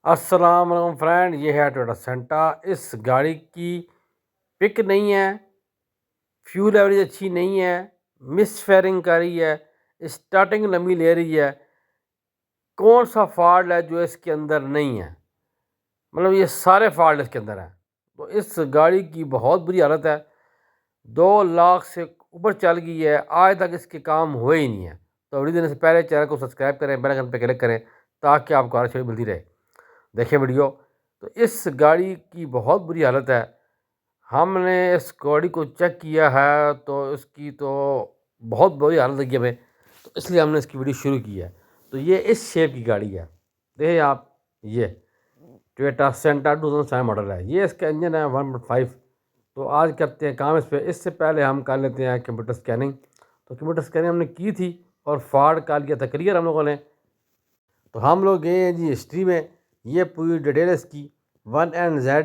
अस्सलाम वालेकुम फ्रेंड, ये है टोयोटा सेंटा। इस गाड़ी की पिक नहीं है, फ्यूल एवरेज अच्छी नहीं है, मिस फायरिंग कर रही है, स्टार्टिंग लंबी ले रही है। कौन सा फॉल्ट है जो इसके अंदर नहीं है? मतलब ये सारे फॉल्ट इसके अंदर हैं। तो इस गाड़ी की बहुत बुरी हालत है। 2 लाख से ऊपर चल गई है, आज तक इसके काम हुए ही नहीं है। तो वीडियो देने से पहले चैनल को सब्सक्राइब करें, बेल आइकन पर क्लिक करें ताकि आपको हर चीज़ मिलती रहे। देखें वीडियो। तो इस गाड़ी की बहुत बुरी हालत है। हमने इस गाड़ी को चेक किया है तो इसकी तो बहुत बुरी हालत लगी हमें, तो इसलिए हमने इसकी वीडियो शुरू की है। तो ये इस शेप की गाड़ी है, देखिए आप। ये टोयोटा सेंटा 2007 मॉडल है। ये इसका इंजन है 1.5। तो आज करते हैं काम इस पर। इससे पहले हम कर लेते हैं कंप्यूटर स्कैनिंग। तो कंप्यूटर स्कैनिंग हमने की थी और फॉल्ट कर लिया था क्लियर हम लोगों ने। तो हम लोग गए हैं जी हिस्ट्री में। ये पूरी डिटेल इसकी 1NZ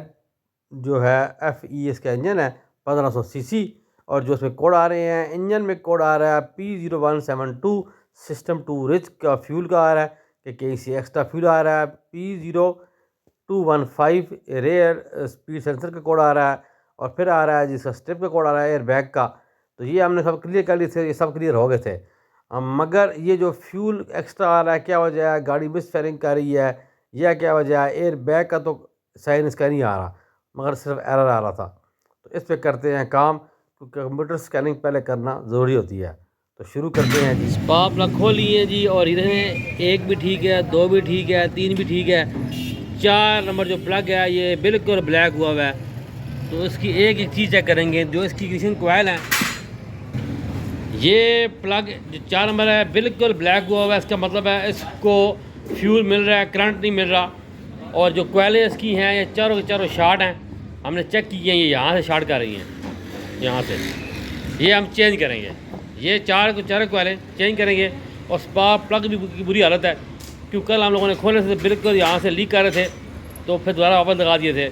जो है FE इसका इंजन है 1500 सीसी। और जो इसमें कोड आ रहे हैं, इंजन में कोड आ रहा है P0172। सिस्टम टू रिच का फ्यूल का आ रहा है कि कहीं से एक्स्ट्रा फ्यूल आ रहा है। P0215 रेयर स्पीड सेंसर का कोड आ रहा है। और फिर आ रहा है जिसका स्ट्रिप का कोड आ रहा है एयर बैग का। तो ये हमने सब क्लियर कर लिए थे, ये सब क्लियर हो गए थे। मगर ये जो फ्यूल एक्स्ट्रा आ रहा है, क्या वजह है? गाड़ी मिस फायरिंग कर रही है या क्या वजह है? एयर बैग का तो साइन इसका नहीं आ रहा, मगर सिर्फ एरर आ रहा था। तो इस पे करते हैं काम, क्योंकि कंप्यूटर स्कैनिंग पहले करना ज़रूरी होती है। तो शुरू करते हैं जी। स्पा प्लग खोल लिए जी, और इधर एक भी ठीक है, दो भी ठीक है, तीन भी ठीक है। 4 नंबर जो प्लग है ये बिल्कुल ब्लैक हुआ हुआ है। तो इसकी एक एक चीज़ चेक करेंगे, जो इसकी ग्रीसिंग कोयल है। ये प्लग जो 4 नंबर है बिल्कुल ब्लैक हुआ हुआ है। इसका मतलब है इसको फ्यूल मिल रहा है, करंट नहीं मिल रहा। और जो कोयलें इसकी हैं ये चारों के चारों शार्ट हैं। हमने चेक किए हैं, ये यहाँ से शार्ट कर रही हैं, यहाँ से। ये हम चेंज करेंगे, ये चार कोयलें चेंज करेंगे। और स्पार्क प्लग भी की बुरी हालत है, क्योंकि कल हम लोगों ने खोले थे बिल्कुल यहाँ से लीक कर रहे थे, तो फिर दोबारा वापस लगा दिए थे।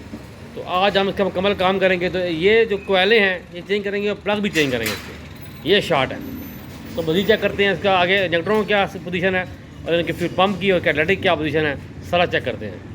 तो आज हम इसका मुकम्मल काम करेंगे। तो ये जो कोयलें हैं ये चेंज करेंगे और प्लग भी चेंज करेंगे इसके। ये शार्ट है। तो मज़ीद चेक करते हैं इसका आगे इंजेक्टरों की क्या पोजीशन है और इनके फ्यूल पम्प की और कैटलिटिक क्या पोजीशन है, सारा चेक करते हैं।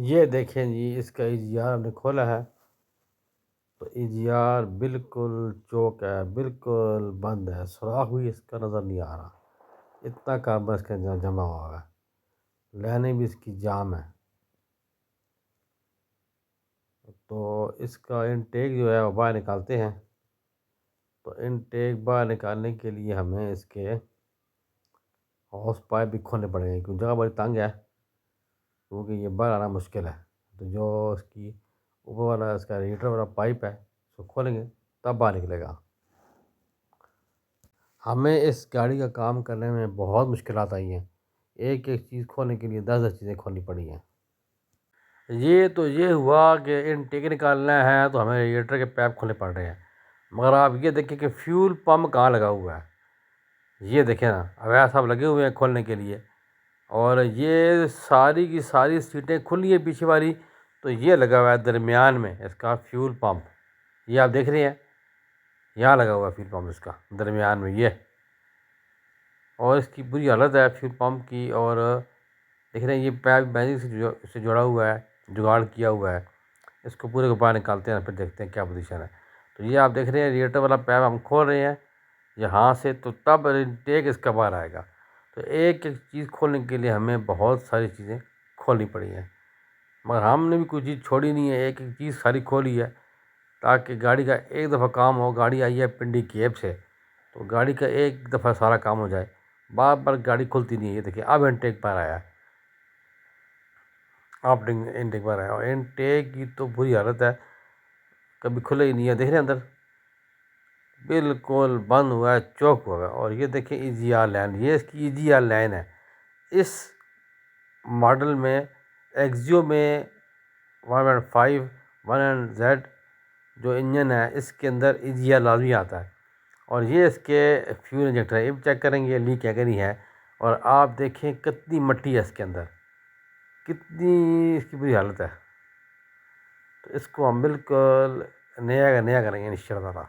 ये देखें जी, इसका यार हमने खोला है तो EGR बिल्कुल चौक है, बिल्कुल बंद है, सुराख भी इसका नज़र नहीं आ रहा, इतना कार्बन इसके अंदर जमा हुआ है, लाइनें भी इसकी जाम है। तो इसका इनटेक जो है वो बाहर निकालते हैं। तो इनटेक बाहर निकालने के लिए हमें इसके हॉस पाइप भी खोलने पड़ेंगे, क्योंकि जगह बड़ी तंग है, क्योंकि ये बाहर आना मुश्किल है। तो जो इसकी ऊपर वाला इसका रेडिएटर वाला पाइप है उसको खोलेंगे तब बाहर निकलेगा। हमें इस गाड़ी का काम करने में बहुत मुश्किलात आई हैं, एक एक चीज़ खोलने के लिए 10-10 चीज़ें खोलनी पड़ी हैं। ये हुआ कि इनटेक निकालना है तो हमें रेडिएटर के पाइप खोलने पड़ रहे हैं, मगर आप ये देखें कि फ्यूल पम्प कहाँ लगा हुआ है, ये देखें ना, अवैध साहब लगे हुए हैं खोलने के लिए, और ये सारी की सारी सीटें खुली हैं पीछे वाली, तो ये लगा हुआ है दरमियान में इसका फ्यूल पम्प, ये आप देख रहे हैं, यहाँ लगा हुआ है फ्यूल पम्प इसका दरमियान में ये, और इसकी बुरी हालत है फ्यूल पम्प की। और देख रहे हैं ये पाइप मैजिक से जुड़ा हुआ है, जुगाड़ किया हुआ है, इसको पूरे को बाहर निकालते हैं, फिर देखते हैं क्या पोजीशन है। तो ये आप देख रहे हैं रेडिएटर वाला पाइप हम खोल रहे हैं यहाँ से, तो तब इनटेक इसका बाहर आएगा। तो एक एक चीज़ खोलने के लिए हमें बहुत सारी चीज़ें खोलनी पड़ी हैं, मगर हमने भी कोई चीज़ छोड़ी नहीं है, एक एक चीज़ सारी खोली है ताकि गाड़ी का एक दफ़ा काम हो। गाड़ी आई है पिंडी केब से, तो गाड़ी का एक दफ़ा सारा काम हो जाए, बार बार गाड़ी खुलती नहीं है। ये देखिए अब इनटेक बाहर आया है, अब इनटेक बाहर आया, और इनटेक की तो बुरी हालत है, कभी खुले ही नहीं है, देख रहे हैं अंदर बिल्कुल बंद हुआ है, चौक हुआ है। और ये देखिए EGR लाइन, ये इसकी EGR लाइन है। इस मॉडल में एक्सियो में 1.5 1Z जो इंजन है इसके अंदर EGR लाजमी आता है, और ये इसके फ्यूल इंजेक्टर है, ये भी चेक करेंगे लीक है कि नहीं है। और आप देखें कितनी मट्टी है इसके अंदर, कितनी इसकी बुरी हालत है। तो इसको हम बिल्कुल नया का नया करेंगे इंशाअल्लाह।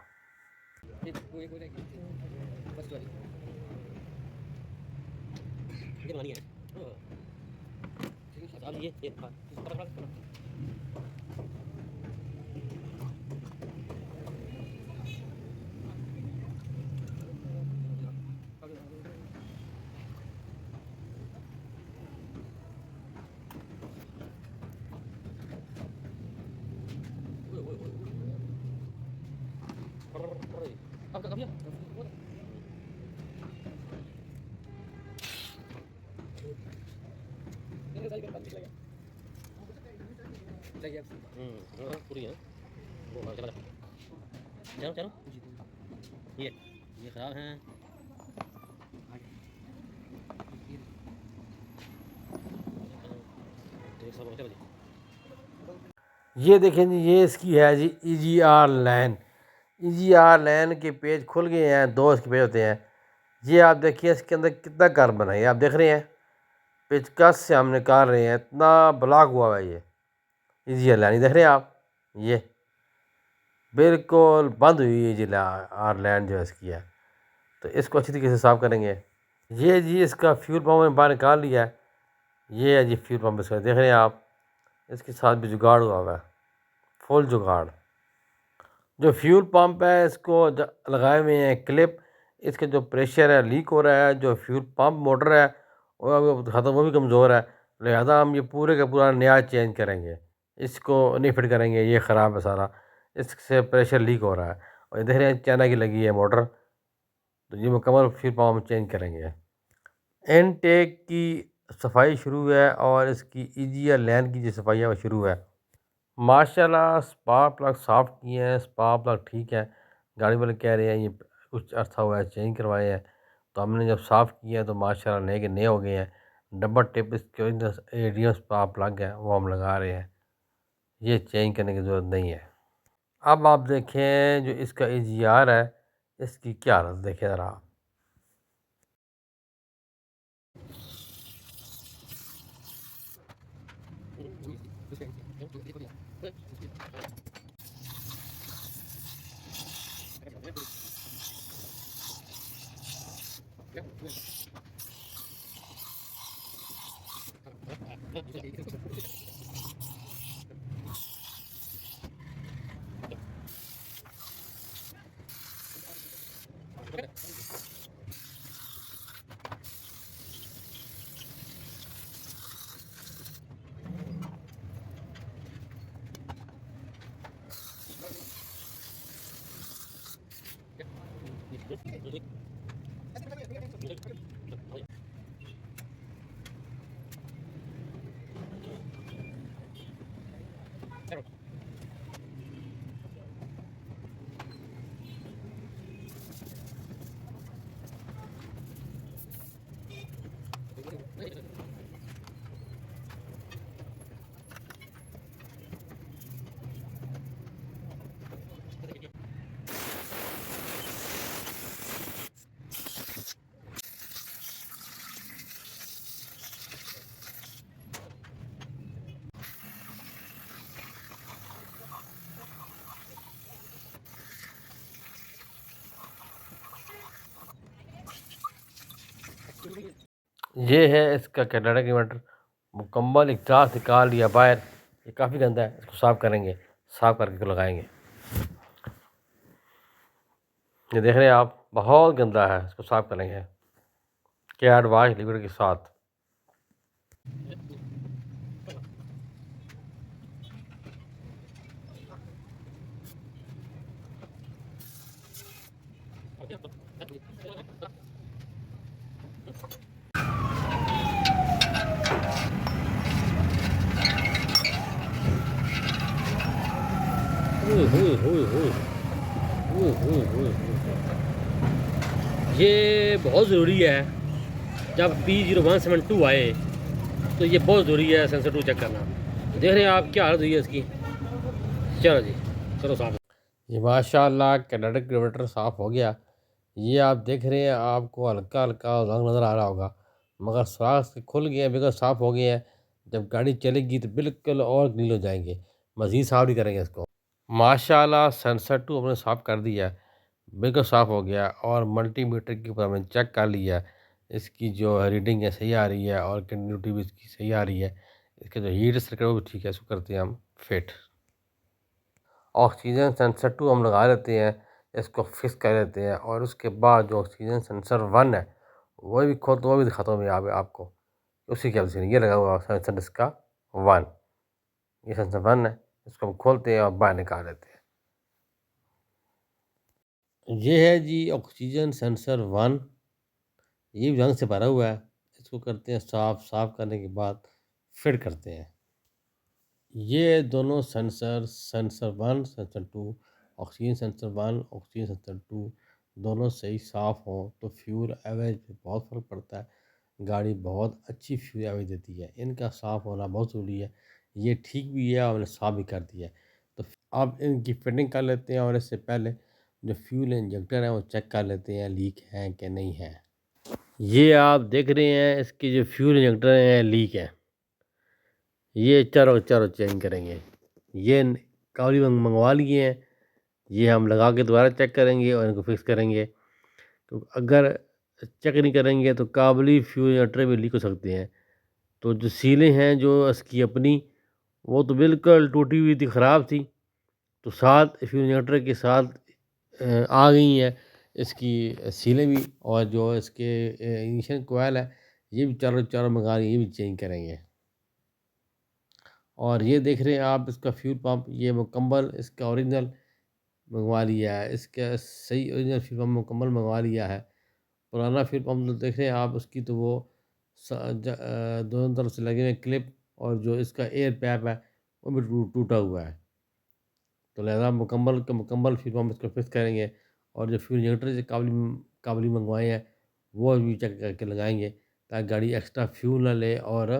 पूरी है वो, चलो चलो चलो, ये ख़राब हैं। ये देखें जी, ये इसकी है जी EGR लाइन। EGR लाइन के पेज खुल गए हैं, 2 इसके पेज होते हैं। ये आप देखिए इसके अंदर कितना कार्बन है, ये आप देख रहे हैं, पेचकस से हम निकाल रहे हैं, इतना ब्लॉक हुआ है ये EGR लाइन, देख रहे हैं आप, ये बिल्कुल बंद हुई है EGR लाइन जो इसकी है। तो इसको अच्छी तरीके से साफ़ करेंगे। ये जी इसका फ्यूल पम्प मैंने बाहर निकाल लिया है, ये है जी फ्यूल पम्प इसका, देख रहे हैं आप, इसके साथ भी जुगाड़ हुआ हुआ है, फुल जुगाड़। जो फ्यूल पंप है इसको लगाए हुए हैं क्लिप, इसका जो प्रेशर है लीक हो रहा है, जो फ्यूल पंप मोटर है वो भी कमज़ोर है, लिहाजा हम ये पूरे का पूरा नया चेंज करेंगे, इसको नहीं फिट करेंगे, ये ख़राब है सारा, इससे प्रेशर लीक हो रहा है। और इधर है चाइना की लगी है मोटर, तो ये मुकम्मल फ्यूल पंप हम चेंज करेंगे। इनटेक की सफाई शुरू है और इसकी EGR लाइन की जो सफाई है वो शुरू है। माशाल्लाह स्पार्क प्लग साफ़ किए हैं, स्पार्क प्लग ठीक है, गाड़ी वाले कह रहे हैं ये कुछ अर्सा हुआ है चेंज करवाए हैं, तो हमने जब साफ़ किया तो माशाल्लाह नए के नए हो गए हैं। डबल टिप इसके रेडियम स्पार्क प्लग है वो हम लगा रहे हैं, ये चेंज करने की ज़रूरत नहीं है। अब आप देखें जो इसका EGR है इसकी क्या हालत देखें ज़रा। ये है इसका कैनेडा की मटर मुकम्मल एग्जॉस्ट निकाल लिया बाहर। ये काफ़ी गंदा है, इसको साफ़ करेंगे, साफ़ करके इसको लगाएंगे। ये देख रहे हैं आप, बहुत गंदा है, इसको साफ़ करेंगे कैड वाश लिक्विड के साथ। ये बहुत ज़रूरी है, जब P0172 आए तो ये बहुत ज़रूरी है सेंसर 2 चेक करना। देख रहे हैं आप क्या हालत हुई है इसकी। चलो जी, करो साफ। ये माशाल्लाह कनाडा किलोमीटर साफ़ हो गया। ये आप देख रहे हैं, आपको हल्का हल्का रंग नज़र आ रहा होगा, मगर सुराख से खुल गए हैं, बिल्कुल साफ़ हो गए हैं। जब गाड़ी चलेगी तो बिल्कुल और नील हो जाएंगे, मज़ीद साफ़ नहीं करेंगे इसको। माशाल्लाह सेंसर 2 हमने साफ़ कर दिया, बिल्कुल साफ़ हो गया। और मल्टीमीटर के ऊपर हमने चेक कर लिया, इसकी जो रीडिंग है सही आ रही है और कंटिन्यूटी भी इसकी सही आ रही है। इसके जो हीट सर्किट वो भी ठीक है, इसको करते हैं हम फिट। ऑक्सीजन सेंसर 2 हम लगा लेते हैं, इसको फिक्स कर लेते हैं। और उसके बाद जो ऑक्सीजन सेंसर 1 है वो भी खोल, तो वो भी दिखाता हूँ मैं आपको। उसी के से ये लगा हुआ सेंसर इसका 1, ये सेंसर 1 है। इसको हम खोलते हैं और बाहर निकाल लेते हैं। ये है जी ऑक्सीजन सेंसर 1, ये भी रंग से भरा हुआ है। इसको करते हैं साफ़, साफ़ करने के बाद फिट करते हैं। ये दोनों sensor, sensor 1, sensor 2, oxygen sensor 1, oxygen sensor 2 दोनों सही साफ़ हों तो फ्यूल एवरेज पे बहुत फ़र्क पड़ता है। गाड़ी बहुत अच्छी फ्यूल एवरेज देती है, इनका साफ़ होना बहुत ज़रूरी है। ये ठीक भी है और मैंने साफ़ भी कर दिया है। तो अब इनकी फिटिंग कर लेते हैं, और इससे पहले जो फ्यूल इंजेक्टर है वो चेक कर लेते हैं लीक है कि नहीं है। ये आप देख रहे हैं, इसके जो फ्यूल इंजेक्टर हैं लीक है। ये चारों चारों चेंज करेंगे। ये कावली मंगवा लिए हैं, ये हम लगा के दोबारा चेक करेंगे और इनको फिक्स करेंगे। तो अगर चेक नहीं करेंगे तो काबली फ्यूज इंजेक्टर भी लीक हो सकते हैं। तो जो सीलें हैं जो इसकी अपनी, वो तो बिल्कुल टूटी हुई थी, ख़राब थी, तो साथ फ्यूज इंजेक्टर के साथ आ गई हैं इसकी सीलें भी। और जो इसके इग्निशन कोयल है, ये भी चारों चारों मंगा लिए, ये भी चेंज करेंगे। और ये देख रहे हैं आप, इसका फ्यूल पंप ये मुकम्मल इसका ओरिजिनल मंगवा लिया है, इसका सही ओरिजिनल फ्यूल पंप मुकम्मल मंगवा लिया है। पुराना फ्यूल पंप तो देख रहे हैं आप, उसकी तो वो दोनों तरफ से लगे हुए क्लिप, और जो इसका एयर पैप है वो भी टूटा हुआ है। तो लिहाजा मुकम्मल का मुकम्मल फ्यूल पंप इसको फिक्स करेंगे। और जो फ्यूल इंजेक्टर से काबली मंगवाए हैं वो भी चेक करके लगाएंगे, ताकि गाड़ी एक्स्ट्रा फ्यूल ना ले और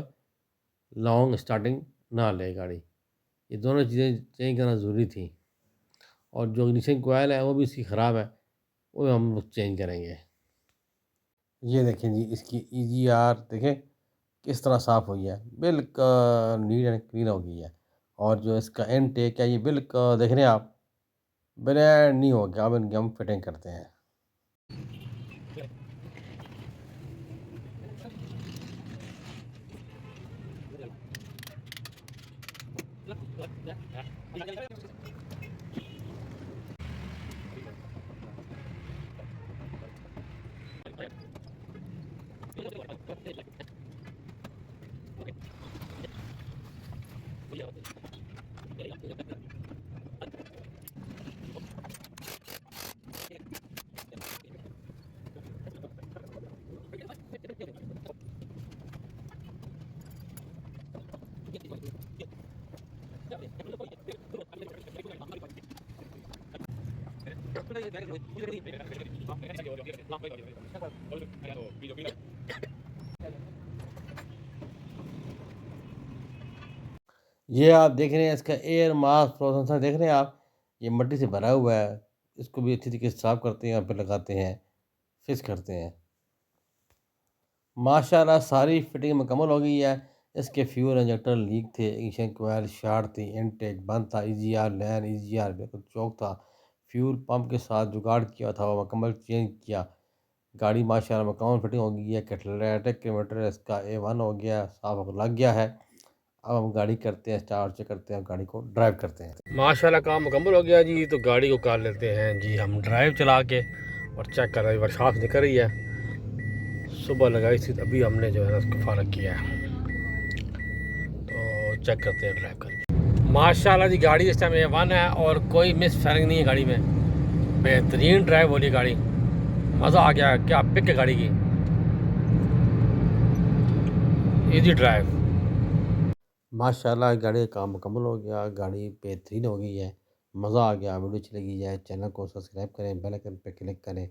लॉन्ग स्टार्टिंग ना ले गाड़ी। ये दोनों चीज़ें चेंज करना ज़रूरी थी। और जो इग्निशन कोयल है वो भी इसकी ख़राब है, वो हम लोग चेंज करेंगे। ये देखें जी, इसकी EGR देखें किस तरह साफ़ हुई है, बिल्कुल नीट एंड क्लीन हो गई है। और जो इसका इनटेक है ये बिल्कुल देख रहे हैं आप, ब्रांड न्यू हो गया। अब इनकी हम फिटिंग करते हैं। ये आप देख रहे हैं इसका एयर मास फ्लो सेंसर देख रहे हैं आप, ये मिट्टी से भरा हुआ है। इसको भी अच्छी तरीके से साफ करते हैं, यहाँ पे लगाते हैं, फिक्स करते हैं। माशाल्लाह सारी फिटिंग मुकम्मल हो गई है। इसके फ्यूल इंजेक्टर लीक थे, इंजन कोयल शॉर्ट थी, इनटेक बंद था, ईजीआर लैन ईजीआर बिल्कुल चौक था। फ्यूल पंप के साथ जुगाड़ किया था, वो मुकम्मल चेंज किया। गाड़ी माशाल्लाह मुकम्मल फिटिंग हो गई है। कैटलिटिक किलोमीटर इसका A1 हो गया, साफ लग गया है। अब हम गाड़ी करते हैं स्टार्ट, चेक करते हैं, गाड़ी को ड्राइव करते हैं। माशाल्लाह काम मुकम्मल हो गया जी, तो गाड़ी को कर लेते हैं जी हम ड्राइव चला के और चेक कर रहे हैं बरसात निकल रही है। सुबह लगाई थी, अभी हमने जो है ना उसको फारग किया है, तो चेक करते हैं ड्राइव करके। माशाल्लाह जी गाड़ी इस टाइम A1 है और कोई मिस फायरिंग नहीं है गाड़ी में। बेहतरीन ड्राइव हो रही है गाड़ी, मज़ा आ गया। क्या पिक है गाड़ी की, इजी ड्राइव। माशाल्लाह गाड़ी का काम मुकम्मल हो गया, गाड़ी बेहतरीन हो गई है, मज़ा आ गया। वीडियो अच्छी लगी है, चैनल को सब्सक्राइब करें, बेल आइकन पे क्लिक करें,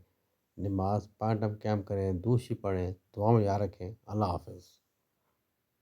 नमाज 5 टाइम क़याम करें, दूसरी पढ़ें, दुआ में याद रखें। अल्लाह हाफ़िज़।